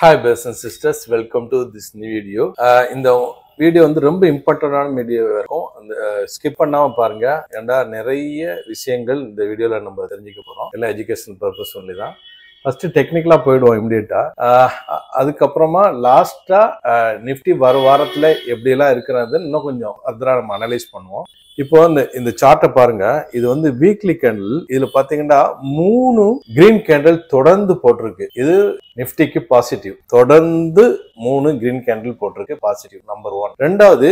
Hi brothers and sisters, welcome to this new video. இந்த video வந்து ரொம்ப இம்பார்ட்டன்டான வீடியோவா இருக்கும். அந்த ஸ்கிப் பண்ணாம பாருங்க. ஏன்னா நிறைய விஷயங்கள் இந்த வீடியோல நம்ம தெரிஞ்சுக்க போறோம். எல்லாம் எஜுகேஷனல் பர்பஸ் ஒன்லி தான். ஃபர்ஸ்ட் டெக்னிக்கலா போயிடுவோம் இமிடியேட்டா. அதுக்கப்புறமா லாஸ்டா நிஃப்டி வர வாரத்துல எப்படி எல்லாம் இருக்கிறது இன்னும் கொஞ்சம் ஃபர்தரா நம்ம அனலைஸ் பண்ணுவோம். இப்போ இந்த சார்ட்டை பாருங்க. இது வந்து வீக்லி கேண்டில். இதுல பாத்தீங்கன்னா 3 கிரீன் கேண்டில் தொடர்ந்து போட்டிருக்கு. இது நிஃப்டிக்கு பாசிட்டிவ். தொடர்ந்து 3 கிரீன் கேண்டில் போட்டிருக்கு, பாசிட்டிவ் நம்பர் 1. ரெண்டாவது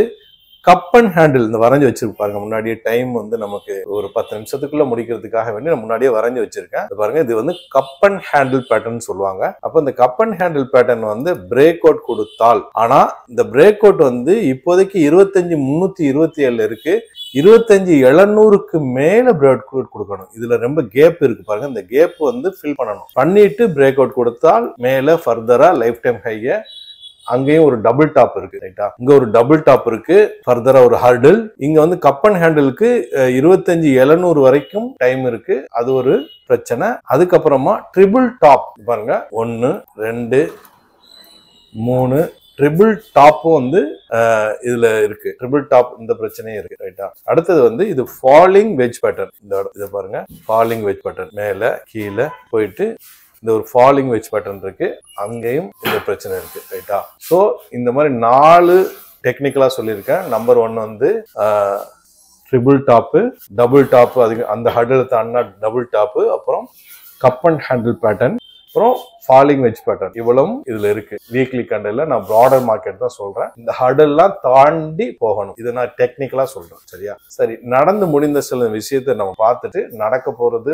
கப் அண்ட் ஹேண்டில் இந்த வரைஞ்சி வச்சிருக்கு பாருங்க. முன்னாடியே டைம் வந்து நமக்கு ஒரு 10 நிமிஷத்துக்குள்ள முடிக்கிறதுக்காக வேண்டி நான் முன்னாடியே வரைஞ்சி வச்சிருக்கேன். பாருங்க, இது வந்து கப் அண்ட் ஹேண்டில் பேட்டர்ன் சொல்லுவாங்க. அப்ப இந்த கப் அண்ட் ஹேண்டில் பேட்டர்ன் வந்து பிரேக் அவுட் கொடுத்தால், ஆனா இந்த பிரேக் அவுட் வந்து இப்போதைக்கு 25,327 இருக்கு. 25,700க்கு மேல பிரேக் அவுட் கொடுக்கணும். இதுல ரொம்ப கேப் இருக்கு பாருங்க. இந்த கேப் வந்து ஃபில் பண்ணணும். பண்ணிட்டு பிரேக் அவுட் கொடுத்தால் மேல ஃபர்தரா லைஃப் டைம் ஹைய, அங்கேயும் ஒரு டபுள் டாப் இருக்கு, ரைட்டா? இங்க ஒரு டபுள் டாப் இருக்கு, ஃபர்தரா ஒரு ஹர்டில். இங்க வந்து கப் அண்ட் ஹேண்டிலுக்கு 25,700 வரைக்கும் டைம் இருக்கு. அது ஒரு பிரச்சனை. அதுக்கப்புறமா ட்ரிபிள் டாப் பாருங்க. 1 2 3 ட்ரிபிள் டாப்பும் வந்து இதுல இருக்கு. ட்ரிபிள் டாப் இந்த பிரச்சனையும் இருக்கு, ரைட்டா? அடுத்தது வந்து இது ஃபாலிங் வெட்ஜ் பேட்டர்ன். இத பாருங்க, ஃபாலிங் வெட்ஜ் பேட்டர்ன். மேல கீழே போயிட்டு இந்த ஒரு ஃபாலிங் வெட்ஜ் பேட்டர்ன் இருக்கு. அங்கேயும் இந்த பிரச்சனை இருக்கு, ரைட்டா? ஸோ இந்த மாதிரி 4 டெக்னிக்கலா சொல்லியிருக்கேன். நம்பர் 1 வந்து ட்ரிபிள் டாப்பு, டபுள் டாப்பு, அதுக்கு அந்த ஹர்டில் தாண்டினா டபுள் டாப்பு, அப்புறம் கப் அண்ட் ஹேண்டில் பேட்டர்ன், அப்புறம் ஃபாலிங் வெட்ஜ் பேட்டர்ன். இவ்வளவும் இதுல இருக்கு. வீக்லி கண்டல்ல நான் ப்ராடர் மார்க்கெட் தான் சொல்றேன். இந்த ஹர்டெல்லாம் தாண்டி போகணும். இதை நான் டெக்னிக்கலா சொல்றேன், சரியா? சரி, நடந்து முடிந்த சில விஷயத்தை நம்ம பார்த்துட்டு, நடக்க போறது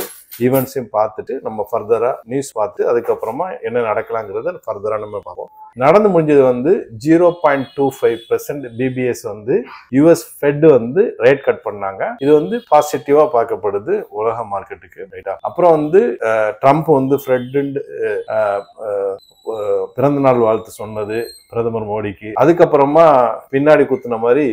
ஈவெண்ட்ஸையும் பார்த்துட்டு, நம்ம ஃபர்தரா நியூஸ் பார்த்து அதுக்கப்புறமா என்ன நடக்கலாங்கிறத ஃபர்தரா நம்ம பார்ப்போம். நடந்து முடிஞ்சது வந்து 0.25% பிபிஎஸ் வந்து யூஎஸ் ஃபெட் வந்து ரேட் கட் பண்ணாங்க. இது வந்து பாசிட்டிவா பார்க்கப்படுது உலக மார்க்கெட்டுக்கு, ரைட்டா? அப்புறம் வந்து ட்ரம்ப் வந்து ஃப்ரெட் பிறந்த நாள் வாழ்த்து சொன்னது பிரதமர் மோடிக்கு. அதுக்கப்புறமா பின்னாடி குத்துன மாதிரி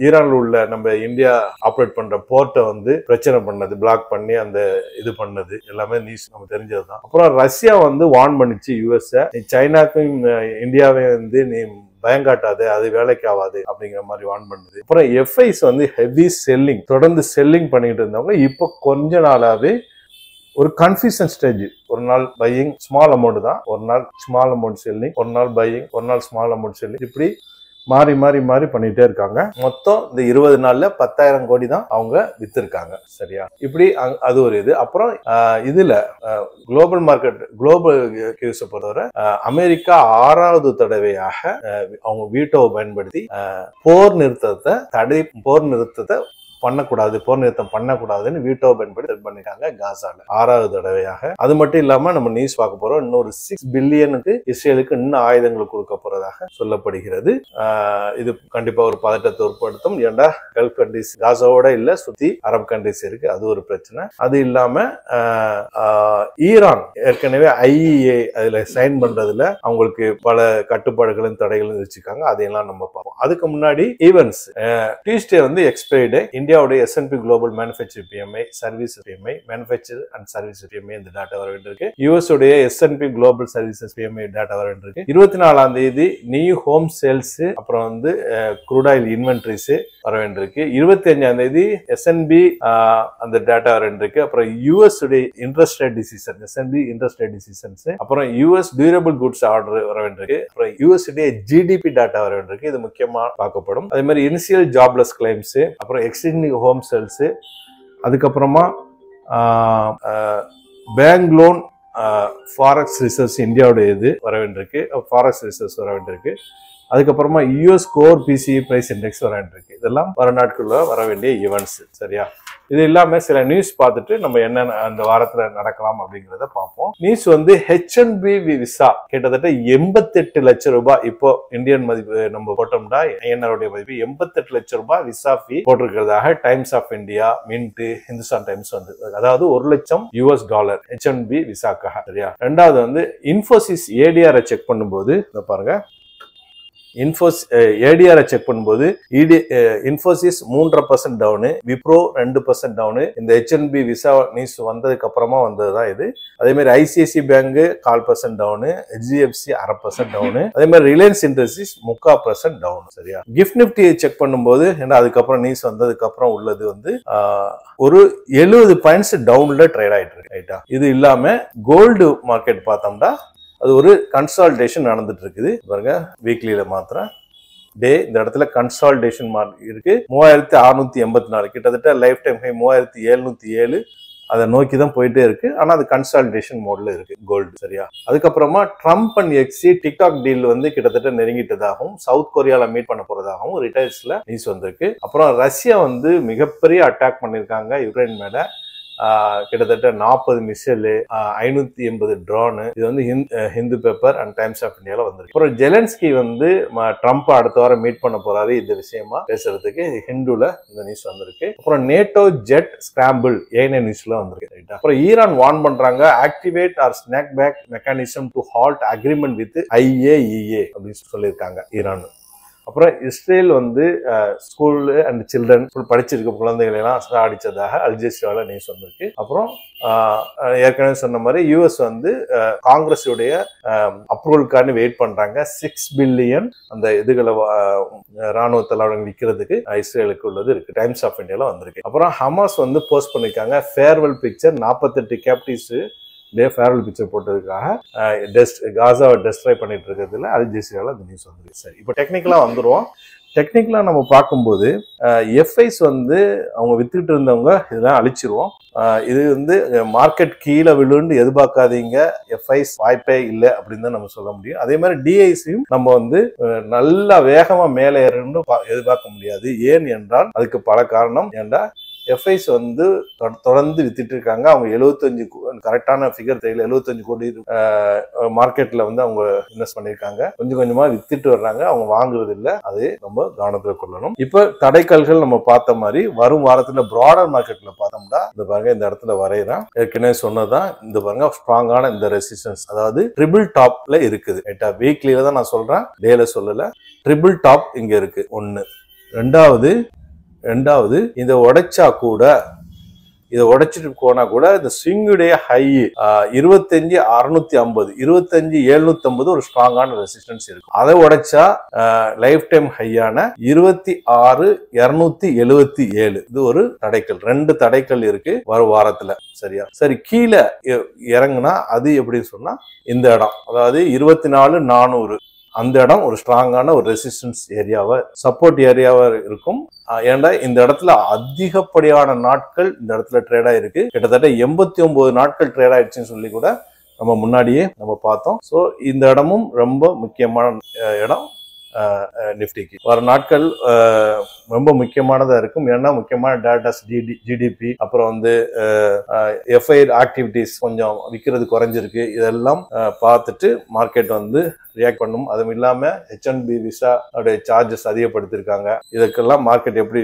ஈரான்ல உள்ள நம்ம இந்தியா ஆப்ரேட் பண்ற போர்ட்டை வந்து பிரச்சனை பண்ணது, பிளாக் பண்ணி அந்த இது பண்ணது எல்லாமே நியூஸ் நம்ம தெரிஞ்சதுதான். அப்புறம் ரஷ்யா வந்து வார்ன் பண்ணிச்சு யூஎஸ், சைனாக்கும் இந்தியாவையும் வந்து நீ பயங்காட்டாது, அது வேலைக்கு ஆகாது அப்படிங்கிற மாதிரி வார்ன் பண்ணுது. அப்புறம் எஃப்ஐஸ் வந்து ஹெவி செல்லிங், தொடர்ந்து செல்லிங் பண்ணிட்டு இருந்தவங்க இப்போ கொஞ்ச நாளாவே ஒரு கன்ஃபியூஷன் ஸ்டேஜ். ஒரு நாள் பையிங் ஸ்மால் அமௌண்ட் தான், ஒரு நாள் ஸ்மால் அமௌண்ட் செல்லிங், ஒரு நாள் பையிங், ஒரு நாள் ஸ்மால் அமௌண்ட் செல்லிங், இப்படி மாறி மாறி மாறி பண்ணிட்டே இருக்காங்க. மொத்தம் இந்த 20 நாள்ல 10,000 கோடி தான் அவங்க வித்திருக்காங்க, சரியா? இப்படி அது ஒரு இது. அப்புறம் இதுல குளோபல் மார்க்கெட், குளோபல் கேஸை பொறுத்தவரை அமெரிக்கா 6வது தடவையாக அவங்க வீட்டோவை பயன்படுத்தி போர் நிறுத்தத்தை பண்ணக்கூடாது, போர் நிறுத்தம் பண்ணக்கூடாதுன்னு வீட்டோ பயன்படுத்தி பண்ணிட்டாங்க காசால 6வது தடவையாக. அது மட்டும் இல்லாம நம்ம நியூஸ் பார்க்க போறோம். இன்னொரு 6 பில்லியனுக்கு இஸ்ரேலுக்கு இன்னும் ஆயுதங்கள் கொடுக்க போறதாக சொல்லப்படுகிறது. இது கண்டிப்பா ஒரு பதட்டத்தை ஏற்படுத்தும். ஏண்டா கல்ஃப் கண்ட்ரிஸ் காசாவோட இல்ல, சுத்தி அரபு கண்ட்ரிஸ் இருக்கு, அது ஒரு பிரச்சனை. அது இல்லாம ஈரான் ஏற்கனவே ஐஇஏ அதுல சைன் பண்றதுல அவங்களுக்கு பல கட்டுப்பாடுகளும் தடைகளும் வச்சிருக்காங்க. அதையெல்லாம் நம்ம பார்ப்போம். அதுக்கு முன்னாடி ஈவென்ட்ஸ் டியூஸ்டே வந்து எக்ஸ்பைரி டே. இந்தியாவுடைய S&P global manufacture PMI, service PMI, manufacture and service PMI இந்த டேட்டா வர வேண்டியிருக்கு. யூஎஸ் உடைய S&P global services PMI data வர வேண்டியிருக்கு. 24ஆம் தேதி நியூ ஹோம் சேல்ஸ், அப்புறம் வந்து க்ரூட் ஆயில் இன்வென்டரிஸ் வர வேண்டியிருக்கு. 25ஆம் தேதி S&P அந்த டேட்டா வர வேண்டியிருக்கு. அப்புறம் யூஎஸ் உடைய interest rate decision, S&P interest rate decisions, அப்புறம் யூஎஸ் டியூரபிள் குட்ஸ் ஆர்டர் வர வேண்டியிருக்கு. அப்புறம் யூஎஸ் உடைய ஜிடிபி டேட்டா வர வேண்டியிருக்கு. இது முக்கியமா பார்க்கப்படும். அதே மாதிரி இனிஷியல் ஜாப்லெஸ் கிளைம்ஸ், அப்புறம் எக்ஸ்டெண்டிங் ஹோம் சேல்ஸ், அதுக்கப்புறமா பேங்க் லோன், ஃபாரெக்ஸ் ரிசர்வ்ஸ் இந்தியாவுடைய இது வர வேண்டியிருக்கு. ஃபாரெக்ஸ் ரிசர்வ்ஸ் வர வேண்டியிருக்கு. அதுக்கப்புறமா US core PCE price index வர வேண்டியிருக்கு. இதெல்லாம் வர நாட்குள்ள வர வேண்டிய ஈவெண்ட்ஸ், சரியா? இது இல்லாம சில நியூஸ் பார்த்துட்டு நம்ம என்ன அந்த வாரத்துல நடக்கலாம் அப்படிங்கிறத பார்ப்போம். நியூஸ் வந்து H1B விசா கிட்டத்தட்ட 88 லட்சம் ரூபாய் இப்போ இந்தியன் மதிப்பு நம்ம போட்டோம்னா ஐஎன்ஆருடைய மதிப்பு 88 லட்சம் ரூபாய் விசா ஃபீ போட்டிருக்கிறதாக Times of India, Mint, Hindustan Times வந்து, அதாவது $1 லட்சம் H1B விசாக்காக, சரியா? ரெண்டாவது வந்து இன்ஃபோசிஸ் ADR செக் பண்ணும்போது பாருங்க, ஏடிஆரை செக் பண்ணும்போது இன்ஃபோசிஸ் 3.5% டவுனு, விப்ரோ 2% டவுனு. இந்த ஹெச்என்பி விசா நியூஸ் வந்ததுக்கு அப்புறமா வந்ததுதான் இது. அதே மாதிரி ICICI bank 1/4% down, HDFC 1/2% down, அதே மாதிரி ரிலையன்ஸ் இண்டஸ்ட்ரீஸ் 3/4% டவுன். சரியா? கிஃப்ட் நிஃப்டியை செக் பண்ணும்போது அதுக்கப்புறம் நியூஸ் வந்ததுக்கு அப்புறம் உள்ளது ஒரு 70 பாயிண்ட்ஸ் டவுன்ல ட்ரேட் ஆயிட்டு இருக்கு. ரைட்டா? இது இல்லாம கோல்டு மார்க்கெட் பார்த்தோம்னா அது ஒரு கன்சால்டேஷன் நடந்துட்டு இருக்குது. பாருங்க, வீக்லியில மாத்திரம் டே இந்த இடத்துல கன்சால்டேஷன் இருக்கு. 3684 கிட்டத்தட்ட லைஃப் டைம் ஹை 3707 அதை நோக்கி தான் போயிட்டே இருக்கு. ஆனா அது கன்சால்டேஷன் மோட்ல இருக்கு கோல்டு. சரியா? அதுக்கப்புறமா Trump and XE TikTok deal கிட்டத்தட்ட நெருங்கிட்டதாகவும் சவுத் கொரியால மீட் பண்ண போறதாகவும் ரிட்டைல்ஸ்ல நியூஸ் வந்திருக்கு. அப்புறம் ரஷ்யா மிகப்பெரிய அட்டாக் பண்ணிருக்காங்க யுக்ரைன் மேல. கிட்டத்தட்ட 40 மிசைல், 580 ட்ரோனு. இது Hindu paper and Times of இந்தியால வந்திருக்கு. அப்புறம் ஜெலன்ஸ்கி ட்ரம்ப் அடுத்த வாரம் மீட் பண்ண போறாரு இந்த விஷயமா பேசுறதுக்கு ஹிந்துல இந்த நியூஸ் வந்திருக்கு. அப்புறம் நேட்டோ ஜெட் ஸ்கிராம்பிள் ஏஎன்ஏ நியூஸ்ல வந்திருக்கு. அப்புறம் ஈரான் வார்ன் பண்றாங்க, activate or snapback mechanism to halt agreement with IAEA அப்படின்னு சொல்லியிருக்காங்க ஈரான். அப்புறம் இஸ்ரேல் ஸ்கூல் அண்ட் சில்ட்ரன் படிச்சிருக்க குழந்தைகளை எல்லாம் அடிச்சதாக அல்ஜெசீரால நியூஸ் வந்திருக்கு. அப்புறம் ஏற்கனவே சொன்ன மாதிரி யூஎஸ் காங்கிரஸுடைய அப்ரூவலுக்கான வெயிட் பண்றாங்க. 6 பில்லியன் அந்த இதுகளை ராணுவ தளவாடங்கள் விற்கிறதுக்கு இஸ்ரேலுக்கு உள்ளது இருக்கு. டைம்ஸ் ஆஃப் இந்தியால வந்திருக்கு. அப்புறம் ஹமாஸ் போஸ்ட் பண்ணிருக்காங்க farewell picture. 48 captives farewell picture போட்டதுக்காக காசாவை டெஸ்ட்ராய் பண்ணிட்டு இருக்கிறதுல அல்ஜெசீரால அந்த நியூஸ் வந்துருக்கு. சரி, இப்போ டெக்னிக்கலா வந்துருவோம். டெக்னிக்கலா நம்ம பார்க்கும்போது எஃப்ஐஸ் அவங்க வித்துட்டு இருந்தவங்க இதெல்லாம் அழிச்சிருவோம். இது மார்க்கெட் கீழே விழுந்து எதிர்பார்க்காதீங்க. எஃப்ஐஸ் வாய்ப்பே இல்லை அப்படின்னு தான் நம்ம சொல்ல முடியும். அதே மாதிரி டிஐஸையும் நம்ம நல்லா வேகமா மேலே ஏறணும்னு எதிர்பார்க்க முடியாது. ஏன் என்றால் அதுக்கு பல காரணம். ஏன்டா எஃப்ஐஸ் தொடர்ந்து வித்துட்டு இருக்காங்க. அவங்க 75 கரெக்டான ஃபிகர் தெரியல, 75 கோடி மார்க்கெட்ல அவங்க இன்வெஸ்ட் பண்ணிருக்காங்க. கொஞ்சம் கொஞ்சமா வித்துட்டு வர்றாங்க, அவங்க வாங்குறது இல்ல. அது நம்ம கவனத்துல கொள்ளணும். இப்ப தடைக்கல்கள் நம்ம பார்த்த மாதிரி வரும் வாரத்துல பிராடர் மார்க்கெட்ல பார்த்தோம்னா இந்த பாருங்க, இந்த இடத்துல வரையறேன். ஏற்கனவே சொன்னதான் இந்த பாருங்க ஸ்ட்ராங்கான இந்த ரெசிஸ்டன்ஸ், அதாவது ட்ரிபிள் டாப்ல இருக்குது. ரைட்டா? வீக்லியில தான் நான் சொல்றேன், டேல சொல்லல. ட்ரிபிள் டாப் இங்க இருக்கு. ஒன்னு. ரெண்டாவது இதை உடைச்சா கூட, இதை உடைச்சிட்டு போனா கூட இந்த ஸ்விங்குடைய ஹை 25,650, 25,750 ஒரு ஸ்ட்ராங்கான ரெசிஸ்டன்ஸ் இருக்கு. அதை உடைச்சா லைஃப் டைம் ஹையான 26,277 இது ஒரு தடைக்கல். 2 தடைக்கல் இருக்கு வரும் வாரத்துல. சரியா? சரி, கீழே இறங்குனா அது எப்படின்னு சொன்னா இந்த இடம், அதாவது 24,400 அந்த இடம் ஒரு ஸ்ட்ராங்கான ஒரு ரெசிஸ்டன்ஸ் ஏரியாவா, சப்போர்ட் ஏரியாவா இருக்கும். ஏன்டா இந்த இடத்துல அதிகப்படியான நாட்கள் இந்த இடத்துல ட்ரேட் ஆயிருக்கு. கிட்டத்தட்ட 89 நாட்கள் ட்ரேட் ஆயிடுச்சுன்னு சொல்லி கூட நம்ம முன்னாடியே நம்ம பார்த்தோம். ஸோ இந்த இடமும் ரொம்ப முக்கியமான இடம் நிஃப்டிக்கு. வர நாட்கள் ரொம்ப முக்கியமானதா இருக்கும். ஏன்னா முக்கியமான டேட்டாஸ், ஜிடிபி, அப்புறம் எஃப்ஐ ஆக்டிவிட்டிஸ் கொஞ்சம் விற்கிறது குறைஞ்சிருக்கு. இதெல்லாம் பார்த்துட்டு மார்க்கெட் ரியாக்ட் பண்ணும். அதுவும் இல்லாம ஹெச்என்பி விசா சார்ஜஸ் அதிகப்படுத்திருக்காங்க. இதுக்கெல்லாம் மார்க்கெட் எப்படி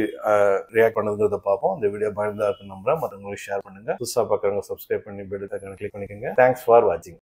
ரியாக்ட் பண்ணுங்கிறத பார்ப்போம். இந்த வீடியோ பயனுள்ளதா இருக்கு நம்புறேன். மற்றவங்களுக்கு ஷேர் பண்ணுங்க. புதுசா பார்க்குறவங்க சப்ஸ்கிரைப் பண்ணி பெல் ஐகானை கிளிக் பண்ணிக்கோங்க. தேங்க்ஸ் ஃபார் வாட்சிங்.